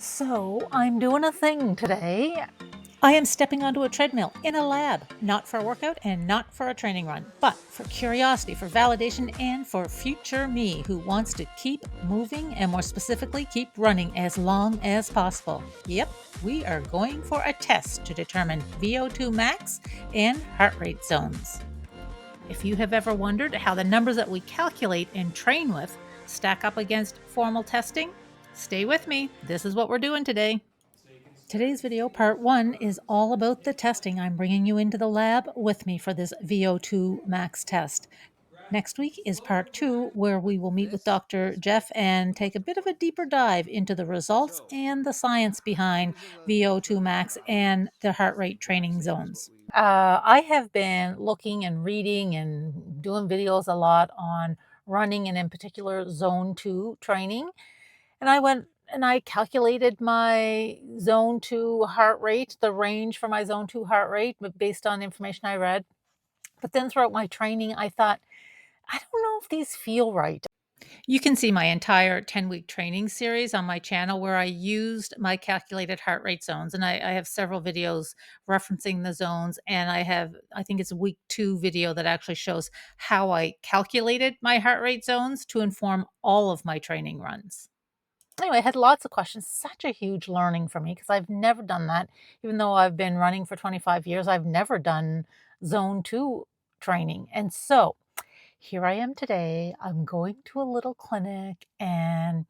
So I'm doing a thing today. I am stepping onto a treadmill in a lab, not for a workout and not for a training run, but for curiosity, for validation, and for future me who wants to keep moving and more specifically, keep running as long as possible. Yep, we are going for a test to determine VO2 max and heart rate zones. If you have ever wondered how the numbers that we calculate and train with stack up against formal testing, stay with me. This is what we're doing today. Today's video, part 1, is all about the testing. I'm bringing you into the lab with me for this VO2 Max test. Next week is part 2, where we will meet with Dr. Jeff and take a bit of a deeper dive into the results and the science behind VO2 Max and the heart rate training zones. I have been looking and reading and doing videos a lot on running and in particular zone 2 training. And I went and I calculated my zone 2 heart rate, the range for my zone 2 heart rate, but based on information I read. But then throughout my training, I thought, I don't know if these feel right. You can see my entire 10-week training series on my channel where I used my calculated heart rate zones. And I have several videos referencing the zones. And I think it's a week 2 video that actually shows how I calculated my heart rate zones to inform all of my training runs. Anyway, I had lots of questions. Such a huge learning for me because I've never done that. Even though I've been running for 25 years, I've never done zone 2 training. And so here I am today. I'm going to a little clinic and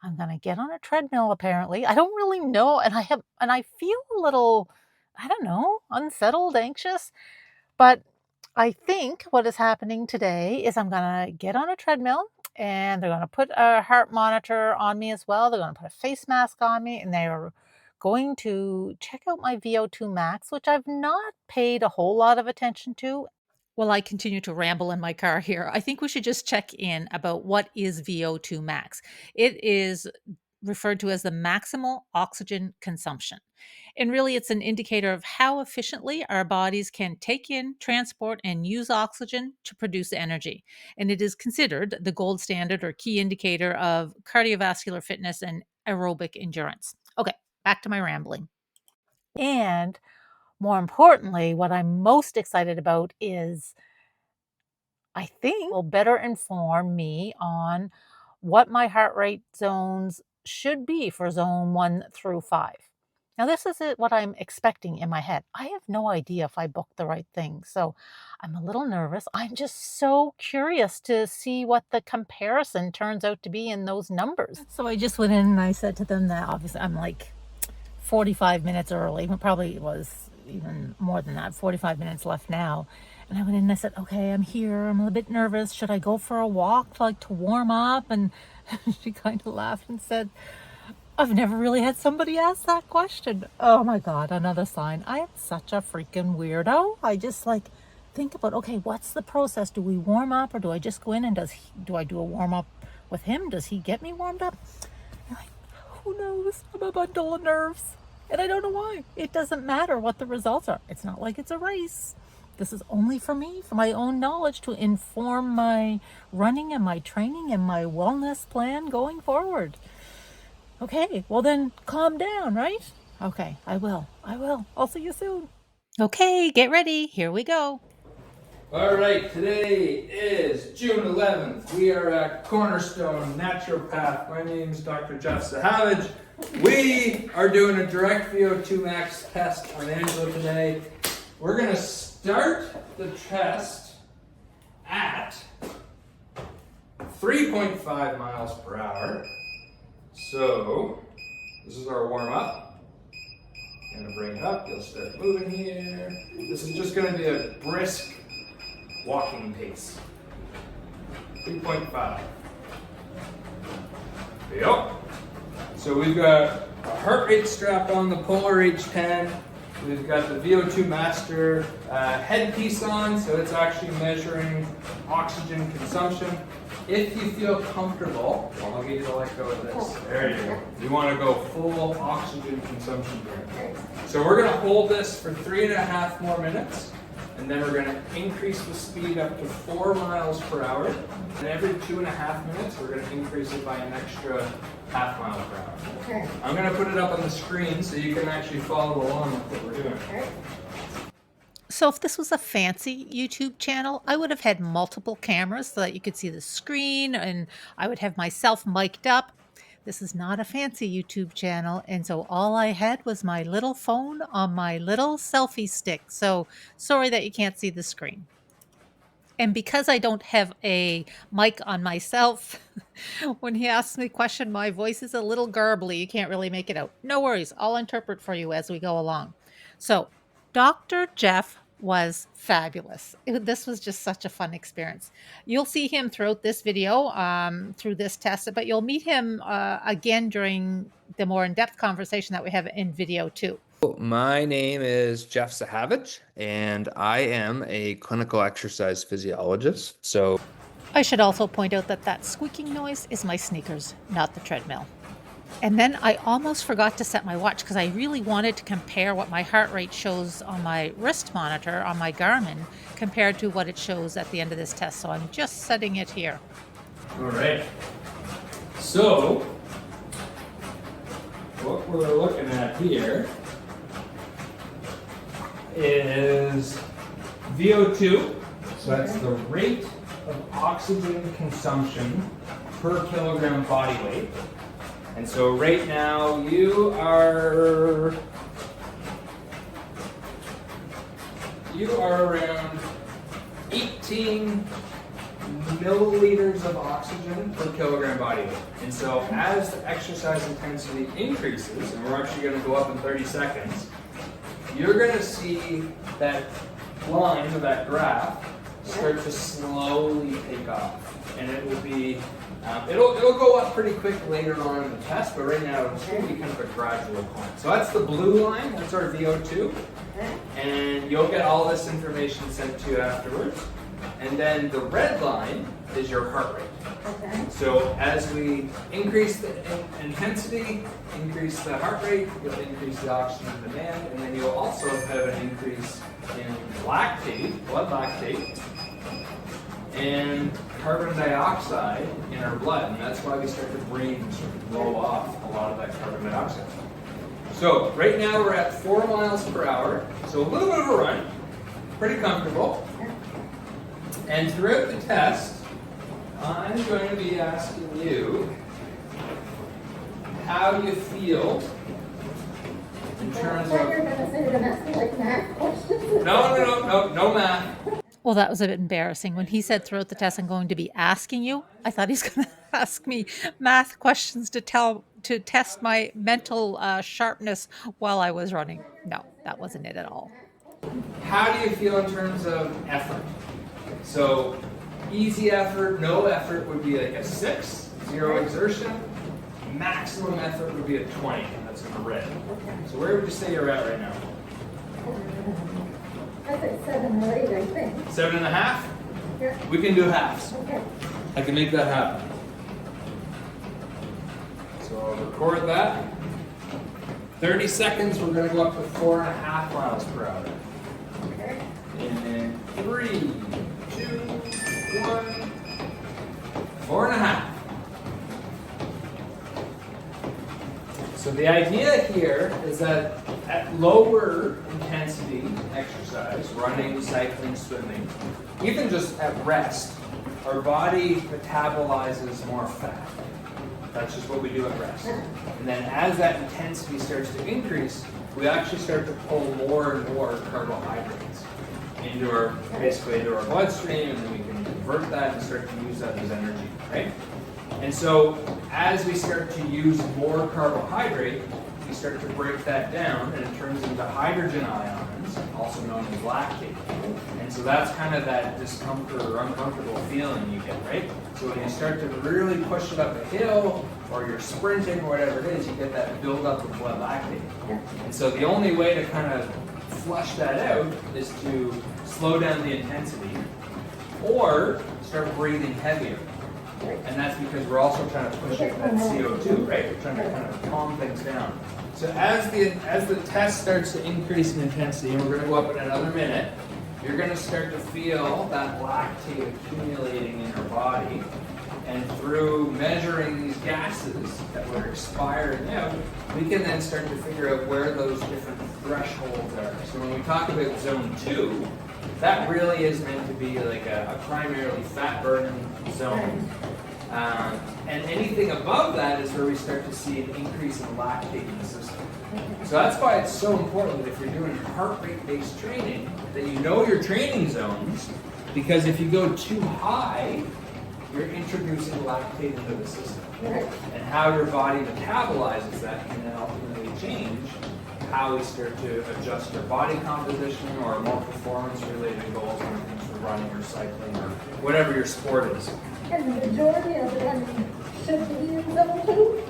I'm going to get on a treadmill apparently. I don't really know and I feel a little, I don't know, unsettled, anxious, but I think what is happening today is I'm going to get on a treadmill and they're going to put a heart monitor on me as well. They're going to put a face mask on me and they're going to check out my VO2 max, which I've not paid a whole lot of attention to. Well, I continue to ramble in my car here. I think we should just check in about what is VO2 max. It is referred to as the maximal oxygen consumption. And really, it's an indicator of how efficiently our bodies can take in, transport, and use oxygen to produce energy. And it is considered the gold standard or key indicator of cardiovascular fitness and aerobic endurance. Okay, back to my rambling. And more importantly, what I'm most excited about is I think will better inform me on what my heart rate zones should be for zone 1 through 5. Now, this is what I'm expecting in my head. I have no idea if I booked the right thing, so I'm a little nervous. I'm just so curious to see what the comparison turns out to be in those numbers. So I just went in and I said to them that obviously I'm like 45 minutes early, probably it was even more than that, 45 minutes left now. And I went in and I said, okay, I'm here. I'm a bit nervous. Should I go for a walk to warm up? And she kind of laughed and said, I've never really had somebody ask that question. Oh my God, another sign. I am such a freaking weirdo. I just think about, okay, what's the process? Do we warm up or do I just go in and do I do a warm up with him? Does he get me warmed up? And who knows? I'm a bundle of nerves. And I don't know why. It doesn't matter what the results are. It's not like it's a race. This is only for me, for my own knowledge, to inform my running and my training and my wellness plan going forward. Okay, well then calm down, right? Okay, I will. I'll see you soon. Okay, get ready. Here we go. All right, today is June 11th. We are at Cornerstone Naturopath. My name is Dr. Jeff Sahavage. We are doing a direct VO2 max test on Angela today. We're going to start the test at 3.5 miles per hour. So, this is our warm-up. I'm going to bring it up. You'll start moving here. This is just going to be a brisk walking pace. 3.5. Yep. So we've got a heart rate strap on the Polar H10. We've got the VO2 Master headpiece on, so it's actually measuring oxygen consumption. If you feel comfortable, I'll get you to let go of this. There you go. You want to go full oxygen consumption here. So we're going to hold this for 3.5 more minutes. and then we're going to increase the speed up to 4 miles per hour. And every 2.5 minutes, we're going to increase it by an extra half mile per hour. Okay. I'm going to put it up on the screen so you can actually follow along with what we're doing. Okay. So if this was a fancy YouTube channel, I would have had multiple cameras so that you could see the screen, and I would have myself mic'd up. This is not a fancy YouTube channel, and so all I had was my little phone on my little selfie stick. So sorry that you can't see the screen. And because I don't have a mic on myself, when he asks me a question, my voice is a little garbly. You can't really make it out. No worries. I'll interpret for you as we go along. So Dr. Jeff was fabulous. This was just such a fun experience. You'll see him throughout this video, through this test, but you'll meet him again during the more in-depth conversation that we have in video 2. My name is Jeff Sahavich, and I am a clinical exercise physiologist. So I should also point out that that squeaking noise is my sneakers, not the treadmill. And then I almost forgot to set my watch because I really wanted to compare what my heart rate shows on my wrist monitor on my Garmin compared to what it shows at the end of this test. So I'm just setting it here. all right. So what we're looking at here is VO2. So that's the rate of oxygen consumption per kilogram body weight. And so right now you are around 18 milliliters of oxygen per kilogram body weight. And so as the exercise intensity increases, and we're actually going to go up in 30 seconds, you're going to see that line or that graph start to slowly take off. And it will be it'll go up pretty quick later on in the test, but right now it's going to be kind of a gradual climb. So that's the blue line, that's our VO2, and you'll get all this information sent to you afterwards. And then the red line is your heart rate. Okay. So as we increase the intensity, increase the heart rate, you'll increase the oxygen demand, and then you'll also have an increase in lactate, blood lactate, and carbon dioxide in our blood, and that's why we start to breathe and sort of blow off a lot of that carbon dioxide. So right now we're at 4 miles per hour, so a little bit of a run, pretty comfortable. And throughout the test, I'm going to be asking you how you feel in terms I thought you were of... going to say you're going to ask me like math questions. No math. Well, that was a bit embarrassing. When he said throughout the test, I'm going to be asking you, I thought he's going to ask me math questions to test my mental sharpness while I was running. No, that wasn't it at all. How do you feel in terms of effort? So easy effort, no effort would be like a 6, 0 exertion. Maximum effort would be a 20, and that's in the red. So where would you say you're at right now? I think 7 or 8, I think. 7.5? Yeah. We can do halves. Okay. I can make that happen. So I'll record that. 30 seconds, we're going to go up to 4.5 miles per hour. Okay. In 3, 2, 1, 4.5. So the idea here is that at lower intensity exercise, running, cycling, swimming, even just at rest, our body metabolizes more fat. That's just what we do at rest. And then as that intensity starts to increase, we actually start to pull more and more carbohydrates into our bloodstream, and then we can convert that and start to use that as energy, right? And so as we start to use more carbohydrate, we start to break that down, and it turns into hydrogen ions, also known as lactate. And so that's kind of that discomfort or uncomfortable feeling you get, right? So when you start to really push it up a hill, or you're sprinting, or whatever it is, you get that buildup of blood lactate. And so the only way to kind of flush that out is to slow down the intensity, or start breathing heavier. And that's because we're also trying to push that CO2, right? We're trying to kind of calm things down. So as the test starts to increase in intensity, and we're going to go up in another minute, you're going to start to feel that lactate accumulating in your body. And through measuring these gases that were expiring out, we can then start to figure out where those different thresholds are. So when we talk about zone 2, that really is meant to be like a primarily fat burning zone. And anything above that is where we start to see an increase in lactate in the system. So that's why it's so important that if you're doing heart rate based training, that you know your training zones, because if you go too high, you're introducing lactate into the system. And how your body metabolizes that can then ultimately change how we start to adjust your body composition or more performance related goals when it comes to running or cycling or whatever your sport is. And the majority of them should be in zone 2?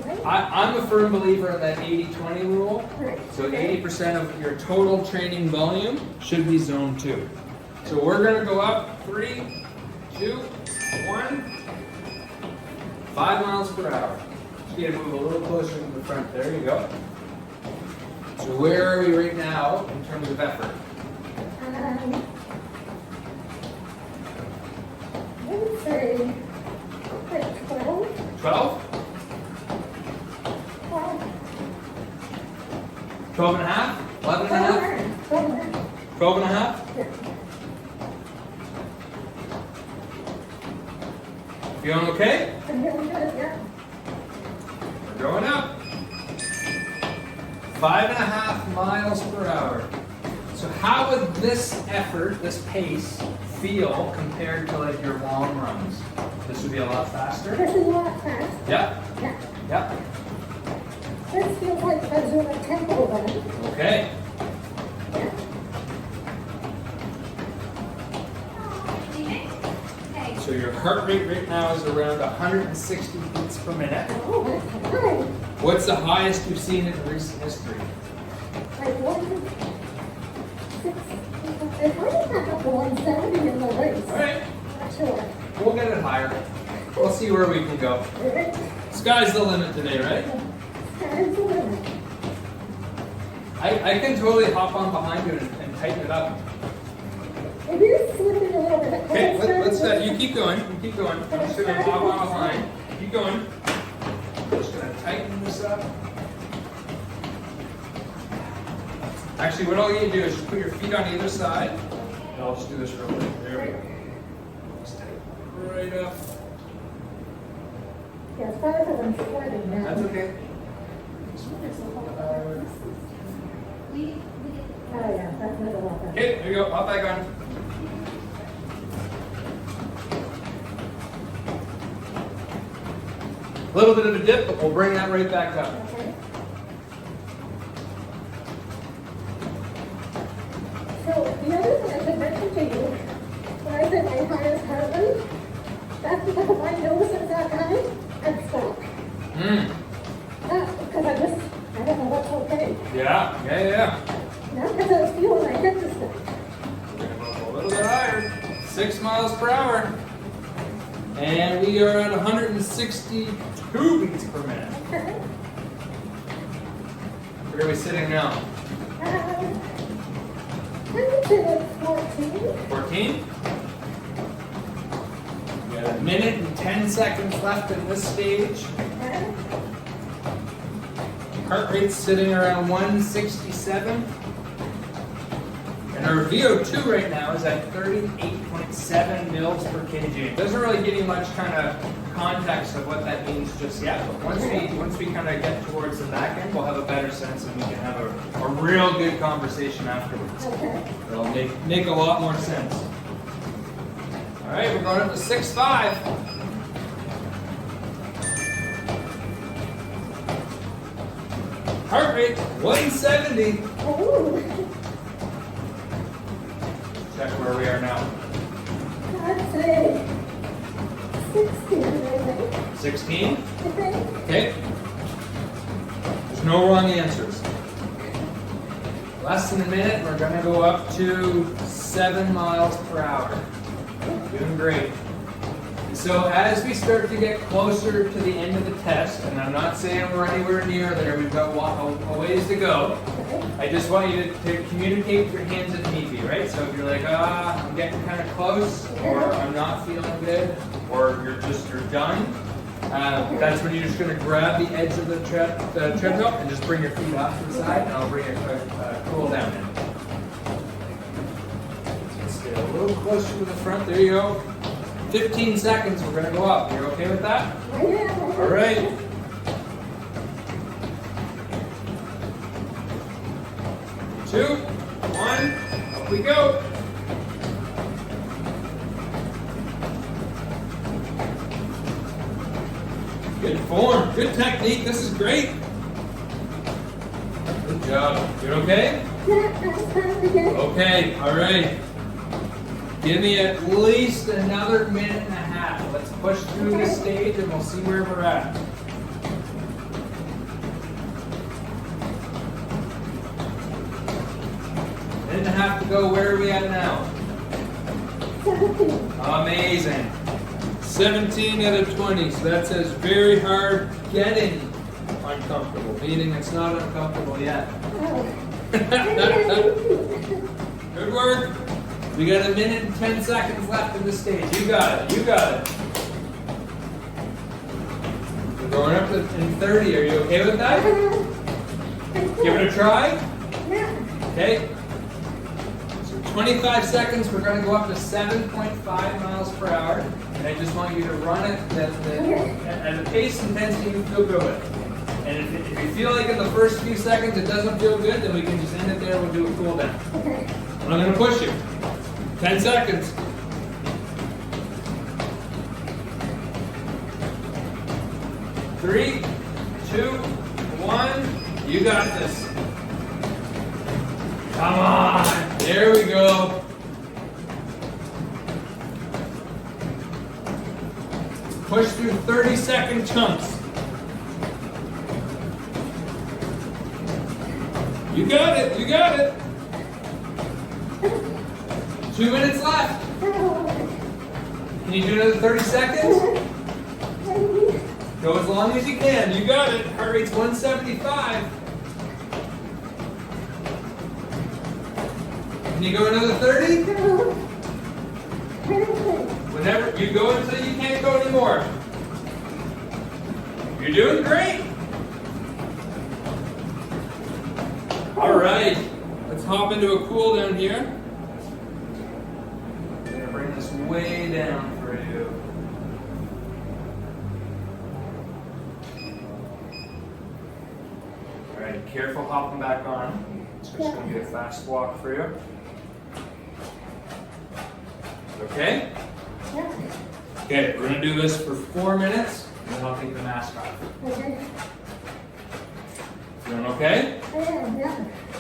Right? I'm a firm believer in that 80-20 rule. Right. So 80% of your total training volume should be zone 2. So we're going to go up 3, 2, 1, 5 miles per hour. Just get to move a little closer to the front. There you go. So where are we right now in terms of effort? I would say like 12. 12? 12 and a half? 11 and a half? 12 and a half. 12 and a half? Yeah. Feeling okay? I'm feeling good, yeah. We're going up. 5.5 miles per hour. So how would this effort, this pace, feel compared to like your long runs? This would be a lot faster? This is a lot fast. Yep. Yeah. Yep. This feels like I was doing a tempo run. Okay. Yeah. So your heart rate right now is around 160 beats per minute. Oh, that's high. What's the highest you've seen in recent history? Like 160. If I got up to 170 in the race, All right. not sure. We'll get it higher. We'll see where we can go. Right? Sky's the limit today, right? Sky's the limit. I can totally hop on behind you and tighten it up. It is slipping a little bit. Okay, let's you keep going. You keep going. I'm just gonna hop on behind. Keep going. Just gonna tighten this up. Actually, what all you need to do is just put your feet on either side. And I'll just do this real quick. There we go. Just tighten right up. Yeah, as far as I'm sweating now. That's okay. Oh yeah, that's not a lot better. Okay, there you go. Hop back on. A little bit of a dip, but we'll bring that right back up. Okay. So the other thing I should mention to you, when I said my highest heart rate, that's because if I notice it's that high, I'd stop. Because I don't know what's okay. Yeah. Not because I was feeling I hit the stuff. We're gonna move a little bit higher. 6 miles per hour. And we are at 162 beats per minute. Okay. Where are we sitting now? I would say like 14. 14? We got a minute and 10 seconds left in this stage. Okay. Heart rate's sitting around 167. And our VO2 right now is at 38.7 mils per kg. It doesn't really give you much kind of context of what that means just yet. But once we kind of get towards the back end, we'll have a better sense and we can have a real good conversation afterwards. Okay. It'll make a lot more sense. All right, we're going up to 6.5. Heart rate 170. Oh, Check where we are now. I'd say 16, I think. 16. I think. Okay. There's no wrong answers. Less than a minute, we're going to go up to 7 miles per hour. Doing great. So as we start to get closer to the end of the test, and I'm not saying we're anywhere near there, we've got a ways to go, I just want you to communicate with your hands if need be, right? So if you're like, I'm getting kind of close, or I'm not feeling good, or you're done, that's when you're just going to grab the edge of the treadmill and just bring your feet off to the side, and I'll bring a cool down in. Let's get a little closer to the front. There you go. 15 seconds, we're going to go up. You're okay with that? All right. 2, 1, up we go. Good form, good technique, this is great. Good job. You okay? Okay, all right. Give me at least another minute and a half. Let's push through the stage and we'll see where we're at. Minute and a half to go. Where are we at now? 17. Amazing. 17 out of 20. So that says very hard getting uncomfortable, meaning it's not uncomfortable yet. Good work. We got a minute and 10 seconds left in the stage. You got it. You got it. We're going up to in 30. Are you okay with that? Give it a try. Okay. So 25 seconds. We're going to go up to 7.5 miles per hour. And I just want you to run it at a pace and intensity you feel good with. And if you feel like in the first few seconds it doesn't feel good, then we can just end it there. We'll do a cool down. I'm going to push you. 10 seconds. 3, 2, 1. You got this. Come on. There we go. Push through 30-second chunks. You got it. You got it. 2 minutes left. Can you do another 30 seconds? Go as long as you can. You got it. Heart rate's 175. Can you go another 30? Whenever you go until you can't go anymore. You're doing great. All right. Let's hop into a cool down here. Bring this way down for you. All right, careful hopping back on. It's just going to be a fast walk for you. Okay? Okay, we're going to do this for 4 minutes, and then I'll take the mask off. Feeling okay?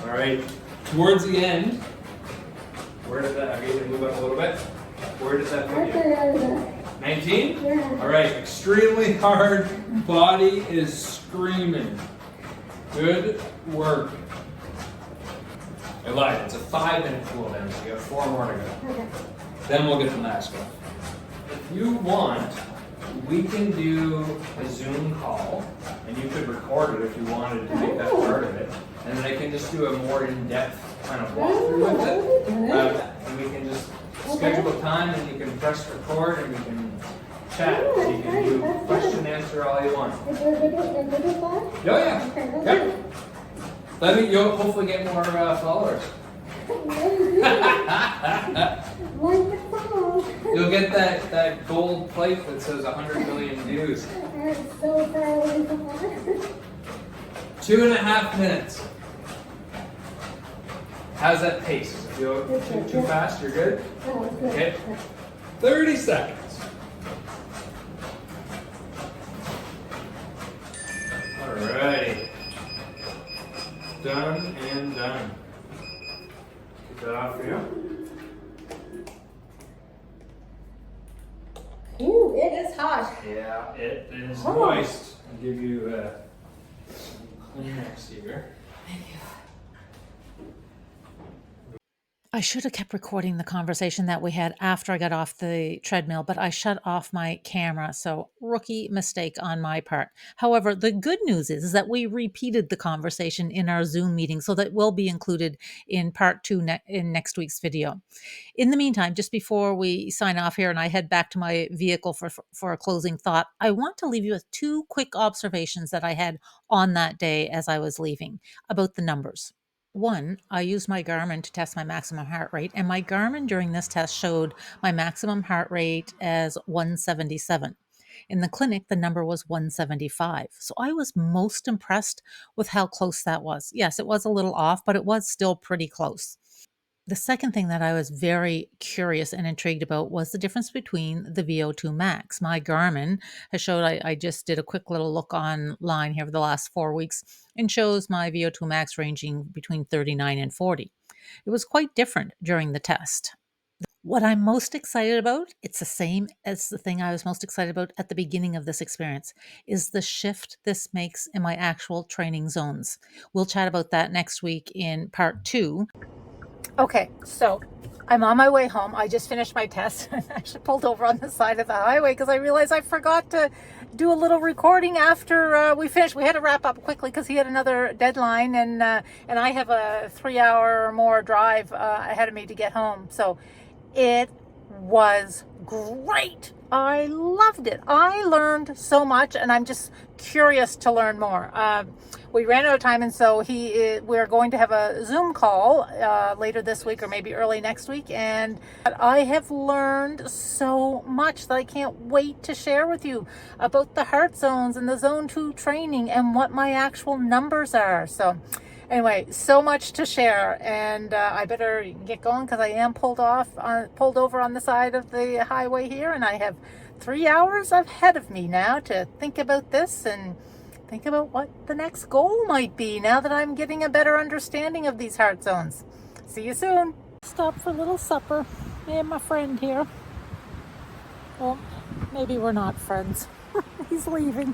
All right, towards the end, where does that, okay, you can move up a little bit. Where does that put you? 19? Yeah. All right, extremely hard. Body is screaming. Good work. I lied, it's a 5-minute cool down, so you have 4 more to go. Then we'll get the mask off. If you want, we can do a Zoom call, and you could record it if you wanted to make that part of it. And then I can just do a more in-depth kind of walkthrough with it. And we can just schedule a time, and you can press record, and we can chat. You can do question and answer all you want. Oh yeah. Yep. You'll hopefully get more followers. You'll get that gold plate that says 100 million views. 2.5 minutes. How's that pace? Does it feel too fast? You're good? Okay. 30 seconds. Alright. Done and done. Get that off for you. Ooh, it is hot. Yeah, it is moist. I'll give you some Kleenex here. I should have kept recording the conversation that we had after I got off the treadmill, but I shut off my camera. So, rookie mistake on my part. However, the good news is that we repeated the conversation in our Zoom meeting, so that will be included in part two in next week's video. In the meantime, just before we sign off here and I head back to my vehicle for a closing thought, I want to leave you with two quick observations that I had on that day as I was leaving about the numbers. One, I used my Garmin to test my maximum heart rate, and my Garmin during this test showed my maximum heart rate as 177. In the clinic, the number was 175. So I was most impressed with how close that was. Yes, it was a little off, but it was still pretty close. The second thing that I was very curious and intrigued about was the difference between the VO2 Max. My Garmin has showed, I just did a quick little look online here for the last 4 weeks, and shows my VO2 Max ranging between 39 and 40. It was quite different during the test. What I'm most excited about, it's the same as the thing I was most excited about at the beginning of this experience, is the shift this makes in my actual training zones. We'll chat about that next week in part two. Okay, so I'm on my way home. I just finished my test. I actually pulled over on the side of the highway because I realized I forgot to do a little recording after we finished. We had to wrap up quickly because he had another deadline, and I have a 3-hour or more drive ahead of me to get home. So it was great. I loved it. I learned so much, and I'm just curious to learn more. We ran out of time, and so we're going to have a Zoom call later this week or maybe early next week. And I have learned so much that I can't wait to share with you about the heart zones and the zone 2 training and what my actual numbers are. So anyway, so much to share, and I better get going because I am pulled over on the side of the highway here, and I have 3 hours ahead of me now to think about this and think about what the next goal might be now that I'm getting a better understanding of these heart zones. See you soon. Stop for a little supper. Me and my friend here. Well, maybe we're not friends. He's leaving.